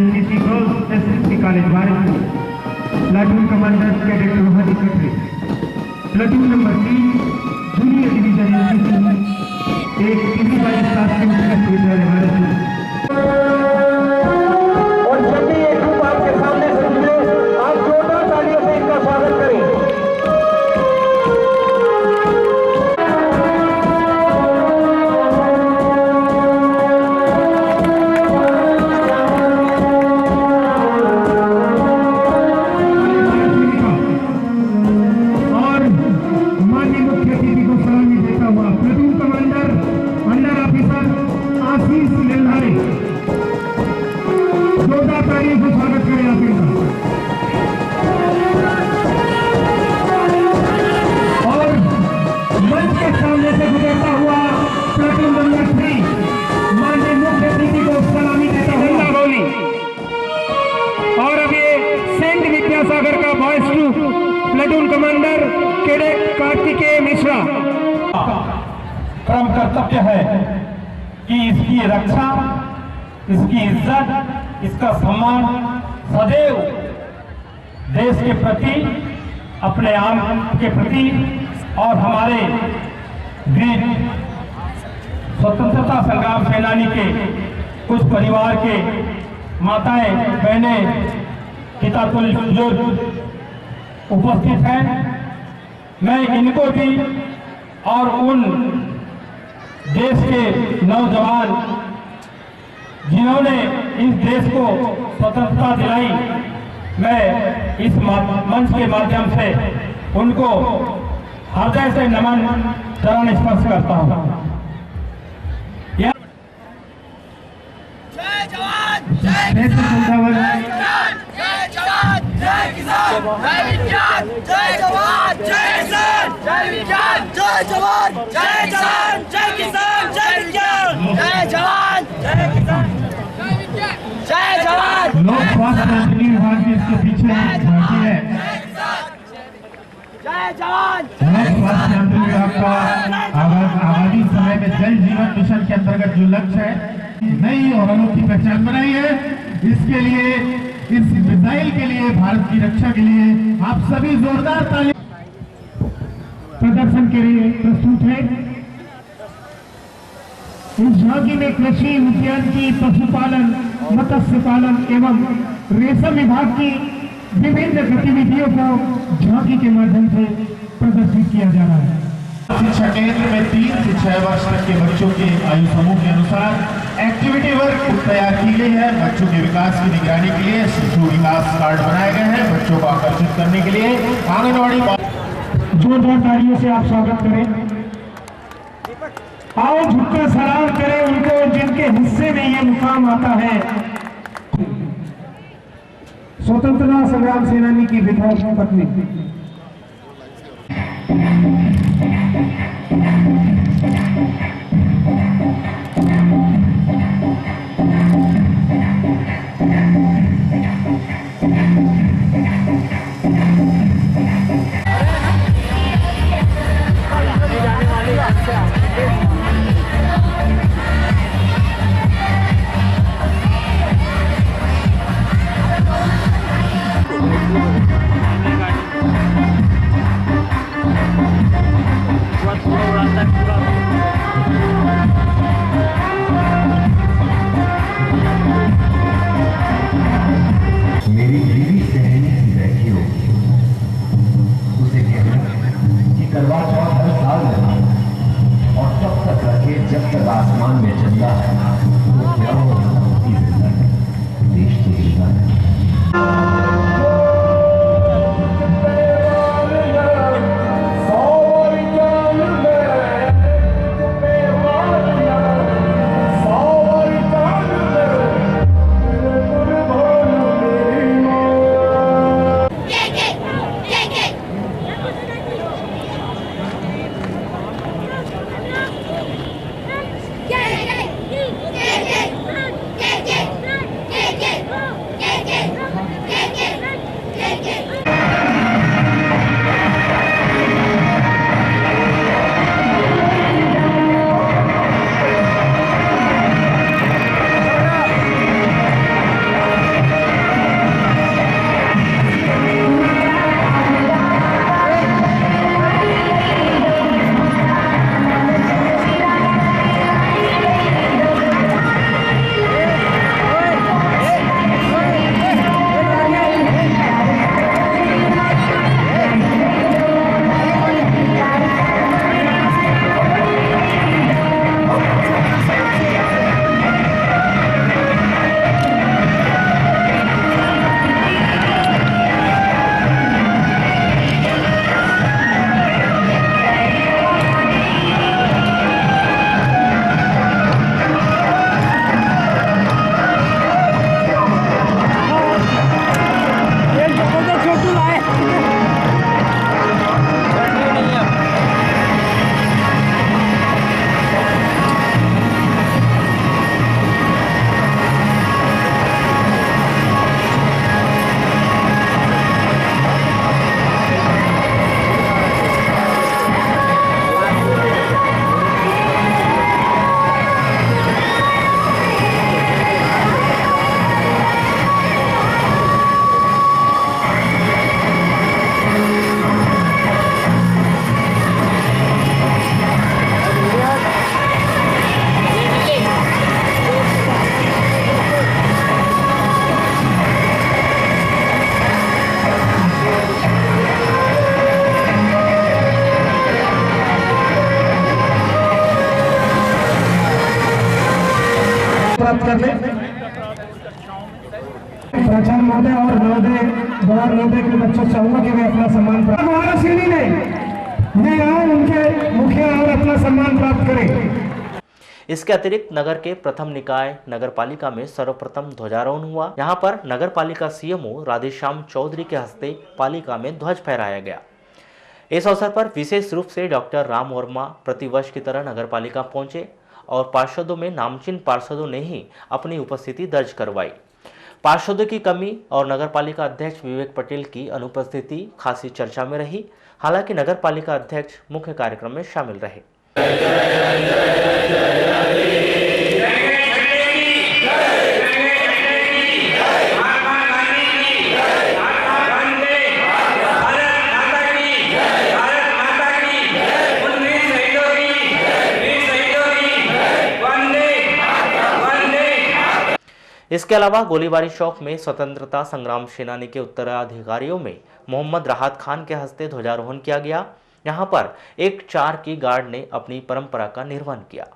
NCC girls SSC college Varanasi, platoon commander cadet Rohani Katre, platoon number 3 junior division NCC एक किसी बाई स्टाफ के उत्कृष्ट विद्यालय वाराणसी। और जब भी ये ग्रुप आपके सामने से जुड़े, आप जोरदार तालियों से इनका स्वागत करें। सागर का boys two platoon commander cadet Kartikeya Mishra. परम कर्तव्य है कि इसकी रक्षा, इसकी इज्जत, इसका सम्मान सदैव देश के प्रति, अपने आम के प्रति और हमारे वीर स्वतंत्रता संग्राम सेनानी के कुछ परिवार के माताएं बहनें पितातुल बुजुर्ग उपस्थित हैं। मैं इनको भी और उन देश के नौजवान जिन्होंने इस देश को स्वतंत्रता दिलाई, मैं इस मंच के माध्यम से उनको हृदय से नमन चरण स्पर्श करता हूँ। जय जवान जय किसान, जय जवान जय किसान, जय विज्ञान जय जवान जय किसान, जय विज्ञान जय जवान जय किसान, जय किसान जय विज्ञान, जय जवान जय किसान, जय विज्ञान जय जवान। लोक स्वास्थ्य मंत्री विभाग की इसके पीछे झांकी है। जय जवान। लोक स्वास्थ्य मंत्री विभाग का आबादी समय में जल जीवन मिशन के अंतर्गत जो लक्ष्य है, नई और अनोखी पहचान बनाई है। इसके लिए, इस मिसाइल के लिए, भारत की रक्षा के लिए आप सभी जोरदार ताली प्रदर्शन के लिए प्रस्तुत है। इस झांकी में कृषि, उद्यानिकी, पशुपालन, मत्स्य पालन एवं रेशम विभाग की विभिन्न गतिविधियों को झांकी के माध्यम से प्रदर्शित किया जा रहा है। शिक्षा केंद्र में 3 से 6 वर्ष तक के बच्चों के आयु समूह के अनुसार एक्टिविटी वर्क तैयार की गई है। बच्चों के विकास की निगरानी के लिए शिशु विकास कार्ड बनाए गए हैं। बच्चों को आकर्षित करने के लिए आंगनवाड़ी जोरदार तालियों से आप स्वागत करें। आओ झुककर सलाम करें उनको जिनके हिस्से में ये मुकाम आता है। स्वतंत्रता संग्राम सेनानी की विधवा पत्नी प्राचार्य महोदय और नवोदय के बच्चों चाहूंगा कि वे अपना सम्मान प्राप्त महाराष्ट्री ने यहाँ उनके मुखिया और अपना सम्मान प्राप्त करें। इसके अतिरिक्त नगर के प्रथम निकाय नगर पालिका में सर्वप्रथम ध्वजारोहण हुआ। यहाँ पर नगर पालिका सीएमओ राधेश्याम चौधरी के हस्ते पालिका में ध्वज फहराया गया। इस अवसर पर विशेष रूप से डॉक्टर राम वर्मा प्रतिवर्ष की तरह नगर पालिका पहुंचे और पार्षदों में नामचीन पार्षदों ने ही अपनी उपस्थिति दर्ज करवाई। पार्षदों की कमी और नगर पालिका अध्यक्ष विवेक पटेल की अनुपस्थिति खासी चर्चा में रही। हालांकि नगर पालिका अध्यक्ष मुख्य कार्यक्रम में शामिल रहे। इसके अलावा गोलीबारी चौक में स्वतंत्रता संग्राम सेनानी के उत्तराधिकारियों में मोहम्मद राहत खान के हस्ते ध्वजारोहण किया गया। यहाँ पर एक 4 की गार्ड ने अपनी परंपरा का निर्वहन किया।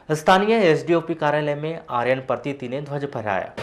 स्थानीय एसडीओपी कार्यालय में आर्यन प्रतीति ने ध्वज फहराया।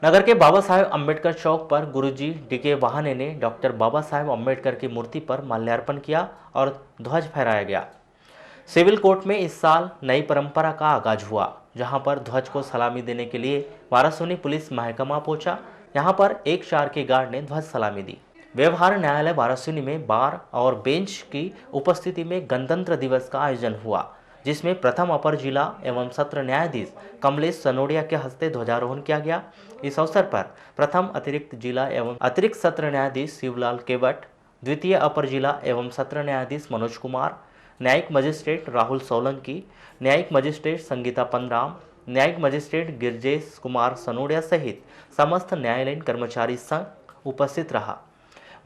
नगर के बाबा साहेब अम्बेडकर चौक पर गुरुजी डीके वाहने ने डॉक्टर बाबा साहेब अम्बेडकर की मूर्ति पर माल्यार्पण किया और ध्वज फहराया गया। सिविल कोर्ट में इस साल नई परंपरा का आगाज हुआ, जहां पर ध्वज को सलामी देने के लिए वारासोनी पुलिस महकमा पहुंचा। यहां पर एक 4 की गार्ड ने ध्वज सलामी दी। व्यवहार न्यायालय वारासोनी में बार और बेंच की उपस्थिति में गणतंत्र दिवस का आयोजन हुआ, जिसमें प्रथम अपर जिला एवं सत्र न्यायाधीश कमलेश सनोडिया के हस्ते ध्वजारोहण किया गया। इस अवसर पर प्रथम अतिरिक्त जिला एवं अतिरिक्त सत्र न्यायाधीश शिवलाल केवट, द्वितीय अपर जिला एवं सत्र न्यायाधीश मनोज कुमार, न्यायिक मजिस्ट्रेट राहुल सोलंकी, न्यायिक मजिस्ट्रेट संगीता पंद्राम, न्यायिक मजिस्ट्रेट गिरजेश कुमार सनोडिया सहित समस्त न्यायालयीन कर्मचारी संघ उपस्थित रहा।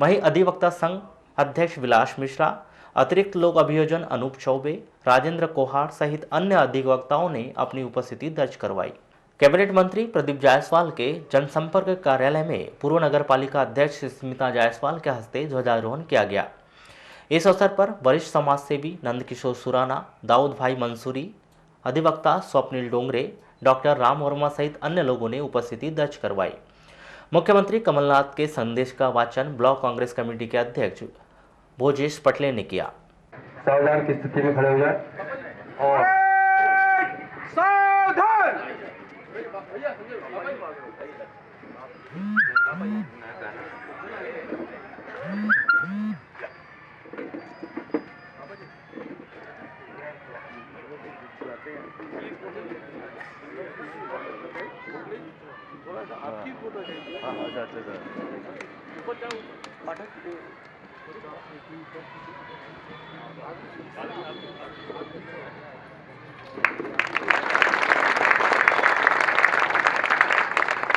वहीं अधिवक्ता संघ अध्यक्ष विलास मिश्रा, अतिरिक्त लोक अभियोजन अनूप चौबे, राजेंद्र कोहार सहित अन्य अधिवक्ताओं ने अपनी उपस्थिति दर्ज करवाई। कैबिनेट मंत्री प्रदीप जायसवाल के जनसंपर्क कार्यालय में पूर्व नगर पालिका अध्यक्ष स्मिता जायसवाल के हस्ते ध्वजारोहण किया गया। इस अवसर पर वरिष्ठ समाजसेवी नंदकिशोर सुराना, दाऊद भाई मंसूरी, अधिवक्ता स्वप्निल डोंगरे, डॉक्टर राम वर्मा सहित अन्य लोगों ने उपस्थिति दर्ज करवाई। मुख्यमंत्री कमलनाथ के संदेश का वाचन ब्लॉक कांग्रेस कमेटी के अध्यक्ष भोजेश पटले ने किया। सावधान की स्थिति में खड़े हो जाए और सावधान।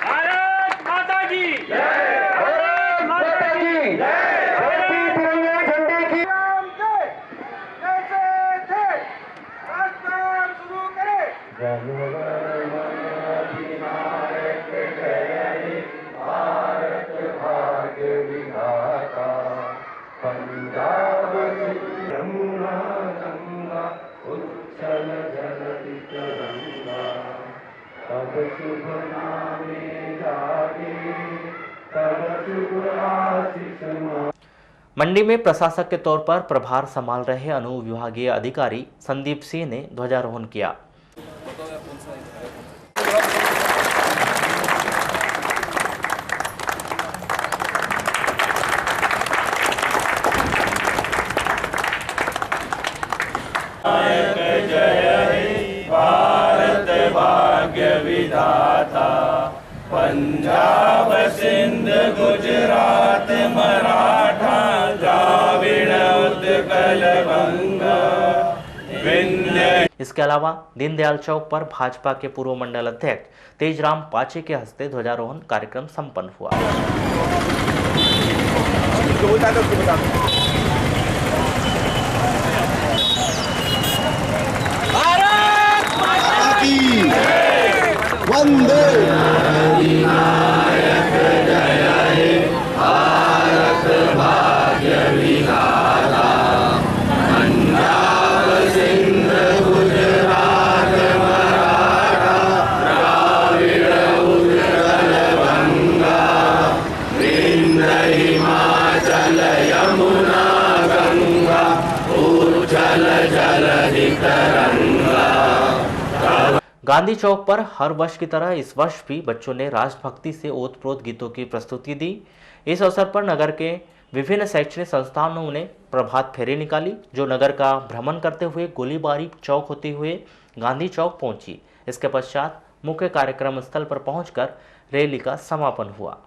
भारत माता की जय, भारत माता की जय, तिरंगे झंडे की कैसे थे रास्ता शुरू करें। भारत भाग्य विधाता मंडी में प्रशासक के तौर पर प्रभार संभाल रहे अनुविभागीय अधिकारी संदीप सिंह ने ध्वजारोहण किया। भारत भाग्य विधाता, पंजाब सिंध गुजरात मराठा द्राविड़ उत्कल बंगा विंध्य। इसके अलावा दीनदयाल चौक पर भाजपा के पूर्व मंडल अध्यक्ष तेजराम पाचे के हस्ते ध्वजारोहण कार्यक्रम संपन्न हुआ। वंदे भारत भाग्य विधाता, पंजाब सिंध गुजरात मराठा द्राविड़ उत्कल बंगा विंध्य हिमाचल यमुना गंगा उज्जल जलधि तरंगा। गांधी चौक पर हर वर्ष की तरह इस वर्ष भी बच्चों ने राष्ट्रभक्ति से ओतप्रोत गीतों की प्रस्तुति दी। इस अवसर पर नगर के विभिन्न शैक्षणिक संस्थानों ने प्रभात फेरी निकाली, जो नगर का भ्रमण करते हुए गोलीबारी चौक होते हुए गांधी चौक पहुंची। इसके पश्चात मुख्य कार्यक्रम स्थल पर पहुंचकर रैली का समापन हुआ।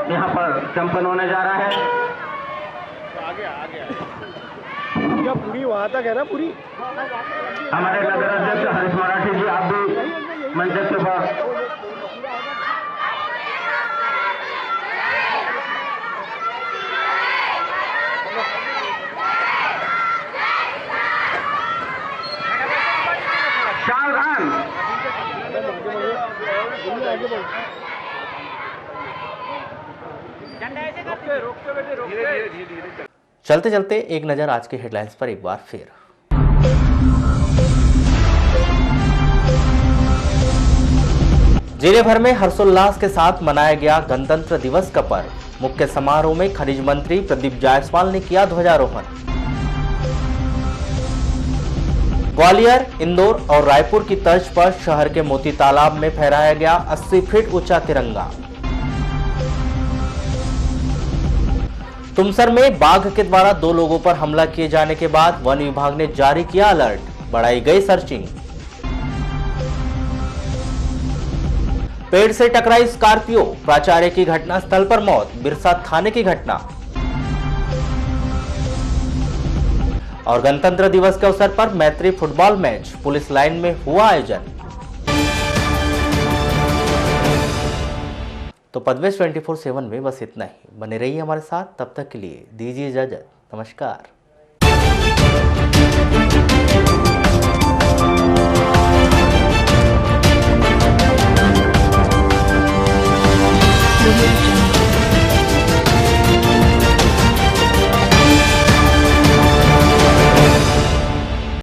यहाँ पर संपन्न होने जा रहा है। क्या पूरी वहाँ तक है ना पूरी? हमारे नगर अध्यक्ष हरीश मराठी जी, आप भी मंच के पास। सावधान। चलते चलते एक नजर आज के हेडलाइंस पर एक बार फिर। जिले भर में हर्षोल्लास के साथ मनाया गया गणतंत्र दिवस का पर्व। मुख्य समारोह में खनिज मंत्री प्रदीप जायसवाल ने किया ध्वजारोहण। ग्वालियर, इंदौर और रायपुर की तर्ज पर शहर के मोती तालाब में फहराया गया 80 फीट ऊंचा तिरंगा। तुमसर में बाघ के द्वारा 2 लोगों पर हमला किए जाने के बाद वन विभाग ने जारी किया अलर्ट, बढ़ाई गई सर्चिंग। पेड़ से टकराई स्कॉर्पियो, प्राचार्य की घटनास्थल पर मौत, बिरसा थाने की घटना। और गणतंत्र दिवस के अवसर पर मैत्री फुटबॉल मैच पुलिस लाइन में हुआ आयोजन। तो पदवेश 24/7 में बस इतना ही। बने रहिए हमारे साथ, तब तक के लिए दीजिए इजाजत। नमस्कार।